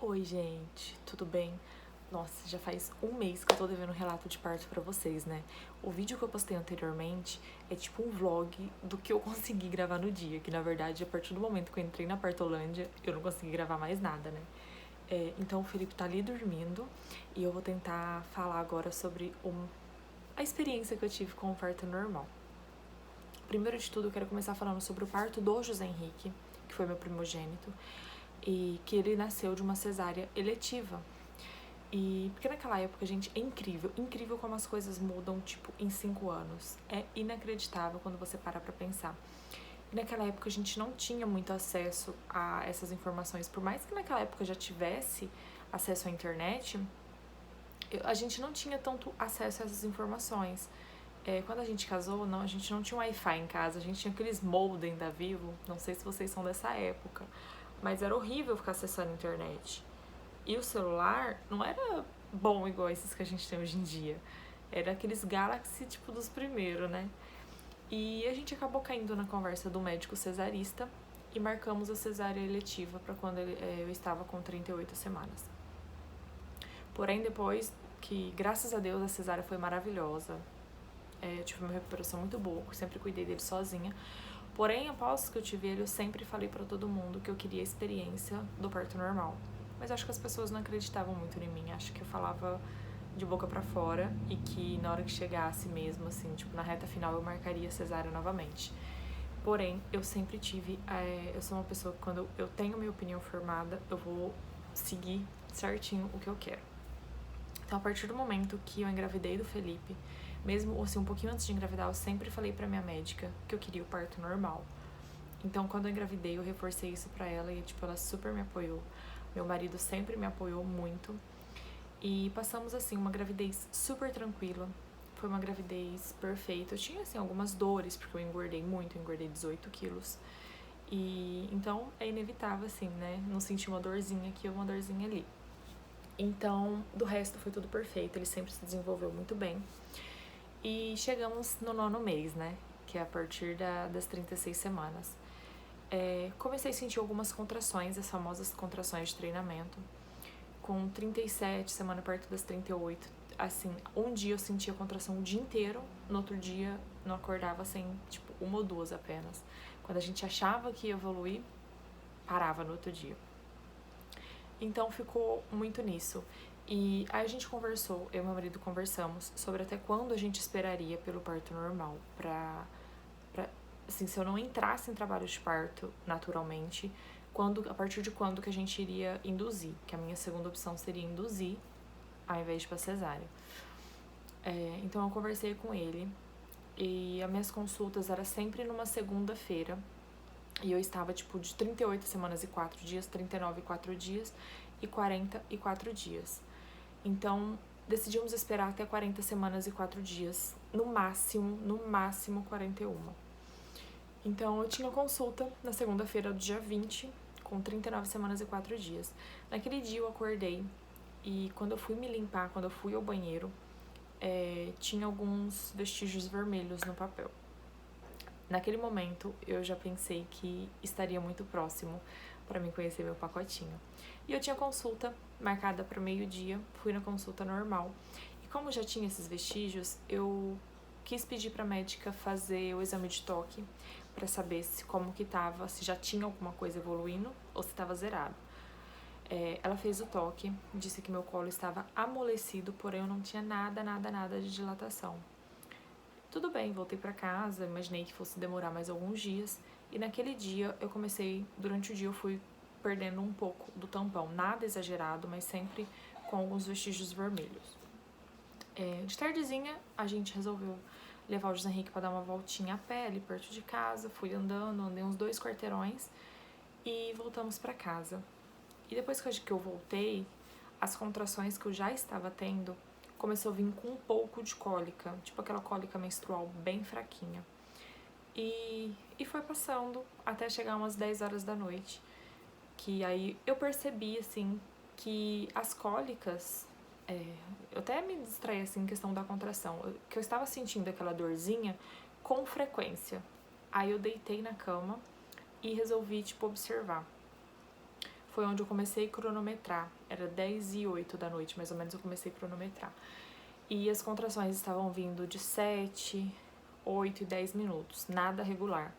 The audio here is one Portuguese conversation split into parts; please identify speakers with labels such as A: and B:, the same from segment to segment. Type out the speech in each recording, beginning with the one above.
A: Oi, gente, tudo bem? Nossa, já faz um mês que eu tô devendo um relato de parto pra vocês, né? O vídeo que eu postei anteriormente é tipo um vlog do que eu consegui gravar no dia, que na verdade, a partir do momento que eu entrei na Partolândia, eu não consegui gravar mais nada, né? Então o Felipe tá ali dormindo e eu vou tentar falar agora sobre a experiência que eu tive com o parto normal. Primeiro de tudo, eu quero começar falando sobre o parto do José Henrique, que foi meu primogênito, e que ele nasceu de uma cesárea eletiva. E porque naquela época, gente, é incrível como as coisas mudam, tipo, em 5 anos. É inacreditável quando você para pra pensar. E naquela época a gente não tinha muito acesso a essas informações. Por mais que naquela época já tivesse acesso à internet, a gente não tinha tanto acesso a essas informações. Quando a gente casou, a gente não tinha Wi-Fi em casa, a gente tinha aqueles modem da Vivo, não sei se vocês são dessa época, mas era horrível ficar acessando a internet. E o celular não era bom igual esses que a gente tem hoje em dia. Era aqueles Galaxy, tipo, dos primeiros, né? E a gente acabou caindo na conversa do médico cesarista e marcamos a cesárea eletiva para quando eu estava com 38 semanas. Porém, depois que, graças a Deus, a cesárea foi maravilhosa. Eu tive uma recuperação muito boa, sempre cuidei dele sozinha. Porém, após que eu tive ele, eu sempre falei para todo mundo que eu queria a experiência do parto normal. Mas acho que as pessoas não acreditavam muito em mim. Acho que eu falava de boca para fora e que na hora que chegasse mesmo, assim, tipo, na reta final eu marcaria cesárea novamente. Porém, eu sempre tive. Eu sou uma pessoa que quando eu tenho minha opinião formada, eu vou seguir certinho o que eu quero. Então, a partir do momento que eu engravidei do Felipe, mesmo assim, um pouquinho antes de engravidar, eu sempre falei pra minha médica que eu queria o parto normal. Então, quando eu engravidei, eu reforcei isso pra ela e, tipo, ela super me apoiou. Meu marido sempre me apoiou muito. E passamos, assim, uma gravidez super tranquila. Foi uma gravidez perfeita. Eu tinha, assim, algumas dores, porque eu engordei muito, eu engordei 18 quilos. E então é inevitável, assim, né? Não sentir uma dorzinha aqui ou uma dorzinha ali. Então, do resto foi tudo perfeito, ele sempre se desenvolveu muito bem. E chegamos no 9º mês, né? Que é a partir das 36 semanas. Comecei a sentir algumas contrações, as famosas contrações de treinamento. Com 37, semana perto das 38, assim, um dia eu sentia contração o dia inteiro, no outro dia não acordava sem, tipo, uma ou duas apenas. Quando a gente achava que ia evoluir, parava no outro dia. Então ficou muito nisso. E aí a gente conversou, eu e meu marido conversamos sobre até quando a gente esperaria pelo parto normal pra assim, se eu não entrasse em trabalho de parto naturalmente, a partir de quando que a gente iria induzir, que a minha segunda opção seria induzir ao invés de pra cesárea. Então eu conversei com ele e as minhas consultas eram sempre numa segunda-feira. E eu estava, tipo, de 38 semanas e 4 dias, 39 e 4 dias e 44 dias. Então, decidimos esperar até 40 semanas e 4 dias, no máximo 41. Então, eu tinha consulta na segunda-feira do dia 20, com 39 semanas e 4 dias. Naquele dia eu acordei e quando eu fui me limpar, quando eu fui ao banheiro, tinha alguns vestígios vermelhos no papel. Naquele momento, eu já pensei que estaria muito próximo para mim conhecer meu pacotinho. E eu tinha consulta marcada para meio-dia, fui na consulta normal. E como já tinha esses vestígios, eu quis pedir para a médica fazer o exame de toque para saber se como que tava, se já tinha alguma coisa evoluindo ou se estava zerado. Ela fez o toque, disse que meu colo estava amolecido, porém eu não tinha nada de dilatação. Tudo bem, voltei para casa, imaginei que fosse demorar mais alguns dias. E naquele dia eu comecei, durante o dia eu fui perdendo um pouco do tampão. Nada exagerado, mas sempre com alguns vestígios vermelhos. De tardezinha a gente resolveu levar o José Henrique para dar uma voltinha a pé ali perto de casa. Fui andando, andei uns 2 quarteirões e voltamos para casa. E depois que eu voltei, as contrações que eu já estava tendo começou a vir com um pouco de cólica, tipo aquela cólica menstrual bem fraquinha. E foi passando até chegar umas 10 horas da noite, que aí eu percebi, assim, que as cólicas, eu até me distraí, assim, em questão da contração, que eu estava sentindo aquela dorzinha com frequência. Aí eu deitei na cama e resolvi, tipo, observar. foi onde eu comecei a cronometrar. Era 10h08 da noite, mais ou menos, eu comecei a cronometrar. E as contrações estavam vindo de 7, 8 e 10 minutos, nada regular.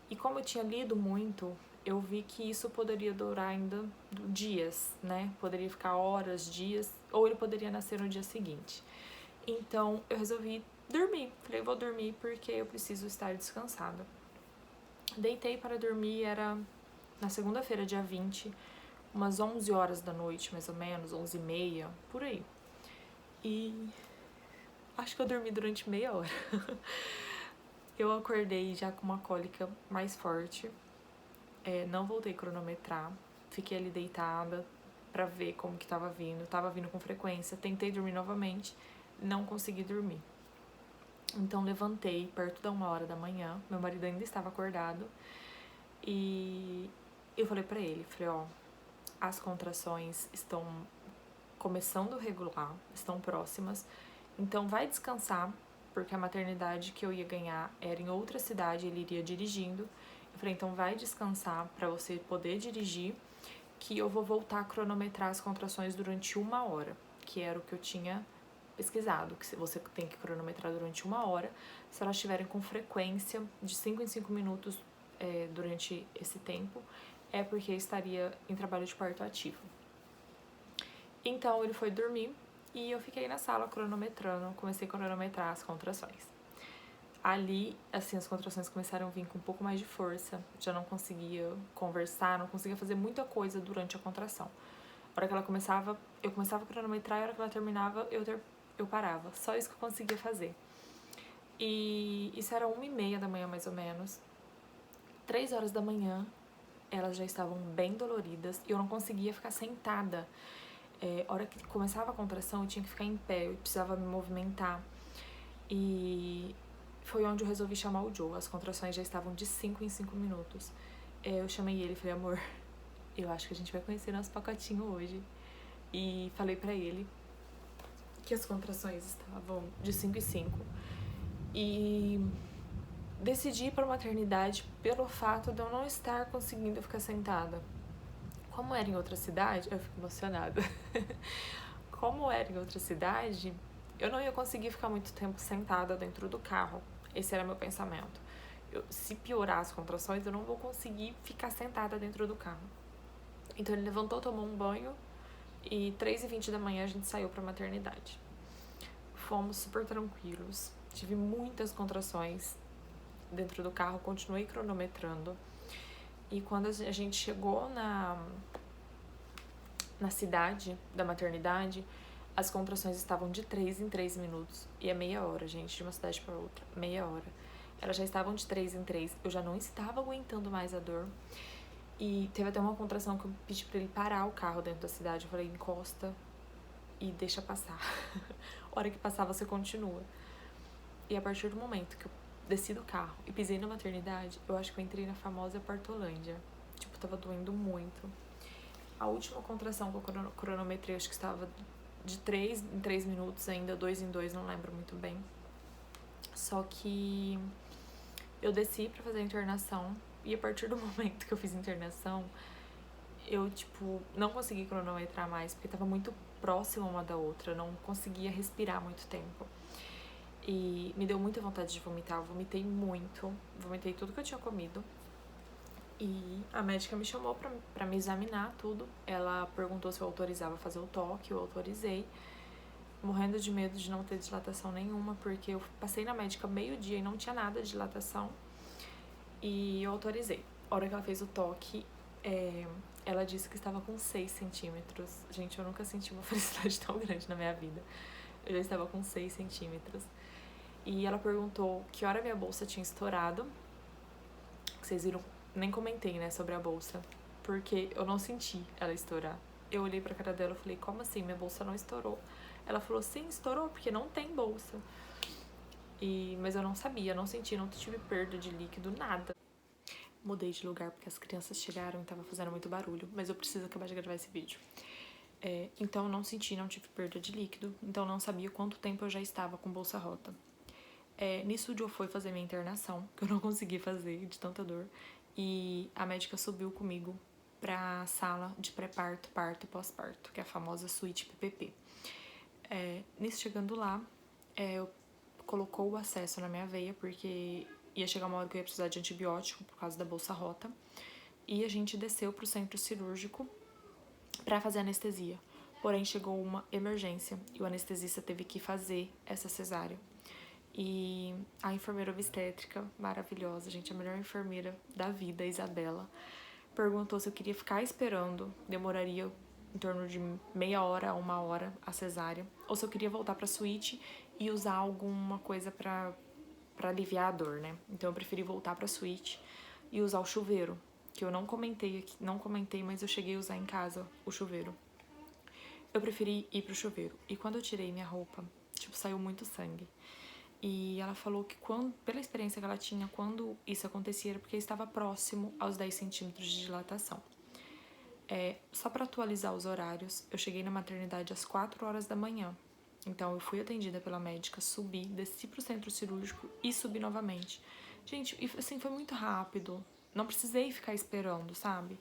A: E como eu tinha lido muito, eu vi que isso poderia durar ainda dias, né? Poderia ficar horas, dias, ou ele poderia nascer no dia seguinte. Então, eu resolvi dormir. Falei, vou dormir porque eu preciso estar descansada. Deitei para dormir, era na segunda-feira, dia 20, umas 11 horas da noite, mais ou menos, 11h30, por aí. E acho que eu dormi durante meia hora. Eu acordei já com uma cólica mais forte. Não voltei a cronometrar. Fiquei ali deitada pra ver como que tava vindo. Tava vindo com frequência. Tentei dormir novamente. Não consegui dormir. Então levantei perto da 1h da manhã. Meu marido ainda estava acordado. E eu falei pra ele, ó, as contrações estão começando a regular, estão próximas. Então vai descansar, porque a maternidade que eu ia ganhar era em outra cidade, ele iria dirigindo. Eu falei, então vai descansar para você poder dirigir, que eu vou voltar a cronometrar as contrações durante 1h, que era o que eu tinha pesquisado, que você tem que cronometrar durante 1h, se elas estiverem com frequência de 5 em 5 minutos durante esse tempo, é porque estaria em trabalho de parto ativo. Então ele foi dormir e eu fiquei na sala cronometrando, comecei a cronometrar as contrações. Ali, assim, as contrações começaram a vir com um pouco mais de força, já não conseguia conversar, não conseguia fazer muita coisa durante a contração. A hora que ela começava, eu começava a cronometrar e a hora que ela terminava, eu parava. Só isso que eu conseguia fazer. E isso era 1h30 da manhã, mais ou menos. 3h da manhã, elas já estavam bem doloridas e eu não conseguia ficar sentada. A hora que começava a contração, eu tinha que ficar em pé, eu precisava me movimentar. E foi onde eu resolvi chamar o Joe. As contrações já estavam de 5 em 5 minutos. Eu chamei ele e falei, amor, eu acho que a gente vai conhecer nosso pacotinho hoje. E falei pra ele que as contrações estavam de 5 em 5. E decidi ir pra maternidade pelo fato de eu não estar conseguindo ficar sentada. Como era em outra cidade, eu fico emocionada. Como era em outra cidade, eu não ia conseguir ficar muito tempo sentada dentro do carro. Esse era meu pensamento. Se piorar as contrações, eu não vou conseguir ficar sentada dentro do carro. Então ele levantou, tomou um banho e 3h20 da manhã a gente saiu pra maternidade. Fomos super tranquilos. Tive muitas contrações dentro do carro, continuei cronometrando. E quando a gente chegou na cidade da maternidade, as contrações estavam de 3 em 3 minutos. E é meia hora, gente, de uma cidade para outra. Meia hora. Elas já estavam de 3 em 3. Eu já não estava aguentando mais a dor. E teve até uma contração que eu pedi pra ele parar o carro dentro da cidade. Eu falei, encosta e deixa passar. A hora que passar, você continua. E a partir do momento que eu desci do carro e pisei na maternidade, eu acho que eu entrei na famosa Partolândia. Tipo, tava doendo muito. A última contração que eu cronometrei, acho que estava de 3 em 3 minutos ainda, 2 em 2, não lembro muito bem. Só que eu desci pra fazer a internação e a partir do momento que eu fiz a internação, eu, tipo, não consegui cronometrar mais, porque tava muito próxima uma da outra, eu não conseguia respirar muito tempo. E me deu muita vontade de vomitar, eu vomitei muito, vomitei tudo que eu tinha comido. E a médica me chamou pra me examinar tudo. Ela perguntou se eu autorizava fazer o toque, eu autorizei. Morrendo de medo de não ter dilatação nenhuma, porque eu passei na médica meio-dia e não tinha nada de dilatação. E eu autorizei. A hora que ela fez o toque, ela disse que estava com 6 centímetros. Gente, eu nunca senti uma felicidade tão grande na minha vida. Eu já estava com 6 centímetros. E ela perguntou que hora minha bolsa tinha estourado. Vocês viram, nem comentei, né, sobre a bolsa, porque eu não senti ela estourar. Eu olhei pra cara dela e falei, como assim? Minha bolsa não estourou. Ela falou, sim, estourou, porque não tem bolsa. Mas eu não sabia, não senti, não tive perda de líquido, nada. Mudei de lugar porque as crianças chegaram e tava fazendo muito barulho, mas eu preciso acabar de gravar esse vídeo. Então eu não senti, não tive perda de líquido, então não sabia quanto tempo eu já estava com bolsa rota. Nisso o Joe foi fazer minha internação, que eu não consegui fazer de tanta dor, e a médica subiu comigo pra sala de pré-parto, parto e pós-parto, que é a famosa suíte PPP. Nisso, chegando lá, eu colocou o acesso na minha veia, porque ia chegar uma hora que eu ia precisar de antibiótico por causa da bolsa rota. E a gente desceu pro centro cirúrgico pra fazer anestesia. Porém, chegou uma emergência e o anestesista teve que fazer essa cesárea. E a enfermeira obstétrica, maravilhosa, gente, a melhor enfermeira da vida, a Isabela, perguntou se eu queria ficar esperando, demoraria em torno de meia hora a 1 hora a cesárea, ou se eu queria voltar pra suíte e usar alguma coisa pra aliviar a dor, né? Então eu preferi voltar pra suíte e usar o chuveiro, que eu não comentei aqui, mas eu cheguei a usar em casa o chuveiro. Eu preferi ir pro chuveiro. E quando eu tirei minha roupa, tipo, saiu muito sangue. E ela falou que pela experiência que ela tinha, quando isso acontecia, era porque estava próximo aos 10 centímetros de dilatação. Só para atualizar os horários, eu cheguei na maternidade às 4 horas da manhã. Então, eu fui atendida pela médica, subi, desci pro centro cirúrgico e subi novamente. Gente, e assim, foi muito rápido. Não precisei ficar esperando, sabe?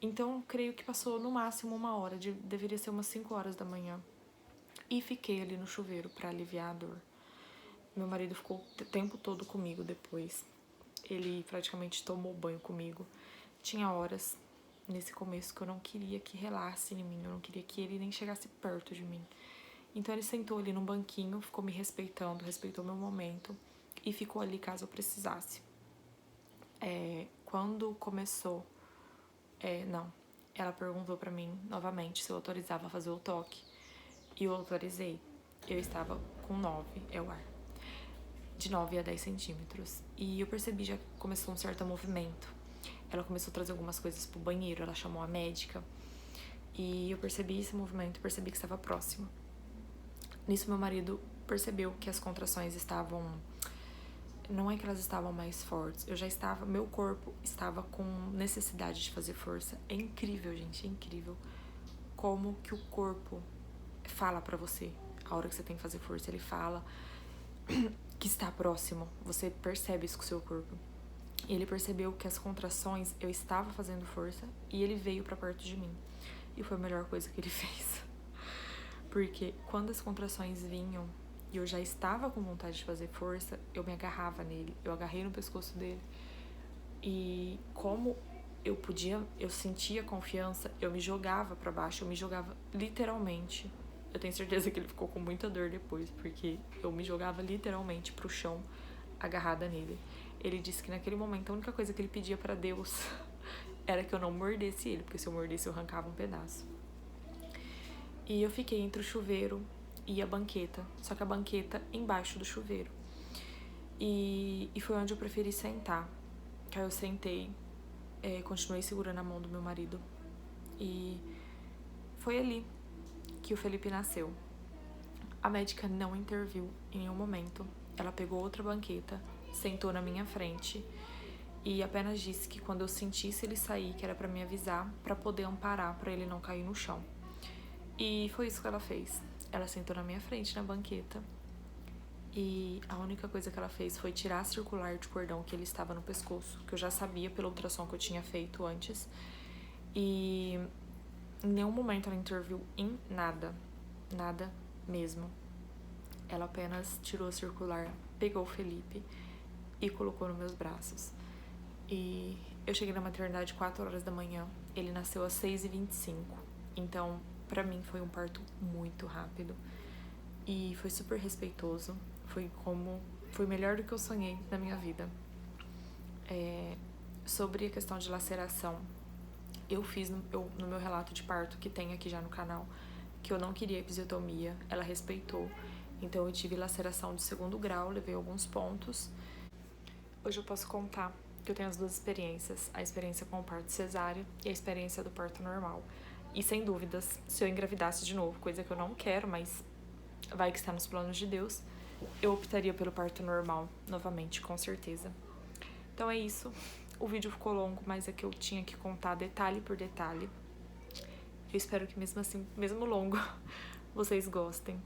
A: Então, creio que passou no máximo 1 hora, deveria ser umas 5 horas da manhã. E fiquei ali no chuveiro para aliviar a dor. Meu marido ficou o tempo todo comigo depois. Ele praticamente tomou banho comigo. Tinha horas nesse começo que eu não queria que relasse em mim, eu não queria que ele nem chegasse perto de mim. Então ele sentou ali no banquinho, ficou me respeitando, respeitou meu momento e ficou ali caso eu precisasse. Quando começou, ela perguntou pra mim novamente se eu autorizava fazer o toque. E eu autorizei. Eu estava com 9, é o ar. De 9 a 10 centímetros. E eu percebi, já começou um certo movimento. Ela começou a trazer algumas coisas pro banheiro, ela chamou a médica. E eu percebi esse movimento, percebi que estava próximo. Nisso, meu marido percebeu que as contrações estavam... Não é que elas estavam mais fortes, meu corpo estava com necessidade de fazer força. É incrível, gente, é incrível como que o corpo fala pra você a hora que você tem que fazer força. Ele fala que está próximo, você percebe isso com o seu corpo. E ele percebeu que as contrações, eu estava fazendo força e ele veio pra perto de mim. E foi a melhor coisa que ele fez. Porque quando as contrações vinham e eu já estava com vontade de fazer força, eu me agarrava nele, eu agarrei no pescoço dele. E como eu sentia confiança, eu me jogava pra baixo, eu me jogava literalmente. Eu tenho certeza que ele ficou com muita dor depois, porque eu me jogava literalmente pro chão, agarrada nele. Ele disse que naquele momento a única coisa que ele pedia pra Deus era que eu não mordesse ele, porque se eu mordesse eu arrancava um pedaço. E eu fiquei entre o chuveiro e a banqueta, só que a banqueta embaixo do chuveiro. E foi onde eu preferi sentar. Que aí eu sentei, continuei segurando a mão do meu marido. E foi ali que o Felipe nasceu. A médica não interviu em nenhum momento. Ela pegou outra banqueta, sentou na minha frente e apenas disse que quando eu sentisse ele sair, que era pra me avisar, pra poder amparar, pra ele não cair no chão. E foi isso que ela fez. Ela sentou na minha frente na banqueta e a única coisa que ela fez foi tirar a circular de cordão que ele estava no pescoço, que eu já sabia pelo ultrassom que eu tinha feito antes. E em nenhum momento ela interviu em nada, nada mesmo. Ela apenas tirou a circular, pegou o Felipe e colocou nos meus braços. E eu cheguei na maternidade 4 horas da manhã, ele nasceu às 6h25. Então, pra mim foi um parto muito rápido e foi super respeitoso. Foi melhor do que eu sonhei na minha vida. Sobre a questão de laceração, eu fiz no meu relato de parto, que tem aqui já no canal, que eu não queria episiotomia, ela respeitou. Então eu tive laceração de 2º grau, levei alguns pontos. Hoje eu posso contar que eu tenho as duas experiências, a experiência com o parto cesáreo e a experiência do parto normal. E sem dúvidas, se eu engravidasse de novo, coisa que eu não quero, mas vai que está nos planos de Deus, eu optaria pelo parto normal novamente, com certeza. Então é isso. O vídeo ficou longo, mas é que eu tinha que contar detalhe por detalhe. Eu espero que mesmo assim, mesmo longo, vocês gostem.